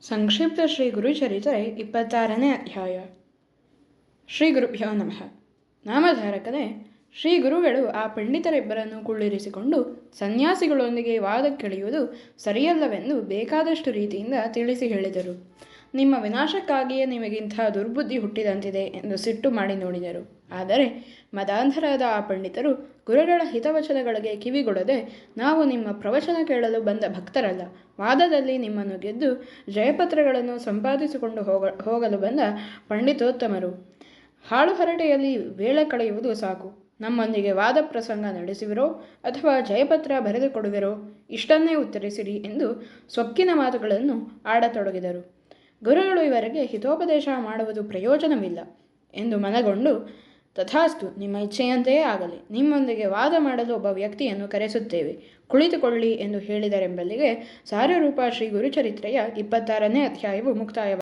ಸಂಕ್ಷಿಪ್ತ ಶ್ರೀ ಗುರುಚರಿತ್ರೆ 26ನೇ ಅಧ್ಯಾಯ. ಶ್ರೀ ಗುರುಭ್ಯೋ ನಮಃ. ನಾಮಧಾರಕನೇ, ಶ್ರೀ ಗುರುಗಳು ಆ ಪಂಡಿತರಿಬ್ಬರನ್ನು ಕುಳ್ಳಿರಿಸಿಕೊಂಡು ಸನ್ಯಾಸಿಗಳೊಂದಿಗೆ ವಾದಕ್ಕಿಳಿಯುವುದು ಸರಿಯಲ್ಲವೆಂದು ಬೇಕಾದಷ್ಟು ರೀತಿಯಿಂದ ತಿಳಿಸಿ ಹೇಳಿದರು. ನಿಮ್ಮ ವಿನಾಶಕ್ಕಾಗಿಯೇ ನಿಮಗಿಂಥ ದುರ್ಬುದ್ಧಿ ಹುಟ್ಟಿದಂತಿದೆ ಎಂದು ಸಿಟ್ಟು ಮಾಡಿ ನೋಡಿದರು. ಆದರೆ ಮದಾಂಧರಾದ ಆ ಪಂಡಿತರು ಗುರುಗಳ ಹಿತವಚನಗಳಿಗೆ ಕಿವಿಗೊಡದೆ, ನಾವು ನಿಮ್ಮ ಪ್ರವಚನ ಕೇಳಲು ಬಂದ ಭಕ್ತರಲ್ಲ, ವಾದದಲ್ಲಿ ನಿಮ್ಮನ್ನು ಗೆದ್ದು ಜಯಪತ್ರಗಳನ್ನು ಸಂಪಾದಿಸಿಕೊಂಡು ಹೋಗಲು ಬಂದ ಪಂಡಿತೋತ್ತಮರು. ಹಾಳು ಹರಟೆಯಲ್ಲಿ ವೇಳೆ ಕಳೆಯುವುದು ಸಾಕು. ನಮ್ಮೊಂದಿಗೆ ವಾದ ಪ್ರಸಂಗ ನಡೆಸುವಿರೋ ಅಥವಾ ಜಯಪತ್ರ ಬರೆದುಕೊಡುವಿರೋ, ಇಷ್ಟನ್ನೇ ಉತ್ತರಿಸಿರಿ ಎಂದು ಸೊಕ್ಕಿನ ಮಾತುಗಳನ್ನು ಆಡತೊಡಗಿದರು. ಗುರುಗಳು ಇವರಿಗೆ ಹಿತೋಪದೇಶ ಮಾಡುವುದು ಪ್ರಯೋಜನವಿಲ್ಲ ಎಂದು ಮನಗೊಂಡು, ತಥಾಸ್ತು, ನಿಮ್ಮ ಇಚ್ಛೆಯಂತೆಯೇ ಆಗಲಿ, ನಿಮ್ಮೊಂದಿಗೆ ವಾದ ಮಾಡಲು ಒಬ್ಬ ವ್ಯಕ್ತಿಯನ್ನು ಕರೆಸುತ್ತೇವೆ, ಕುಳಿತುಕೊಳ್ಳಿ ಎಂದು ಹೇಳಿದರೆಂಬಲ್ಲಿಗೆ ಸಾರ್ವರೂಪ ಶ್ರೀ ಗುರುಚರಿತ್ರೆಯ 26ನೇ ಅಧ್ಯಾಯವು ಮುಕ್ತಾಯವಾಯಿತು.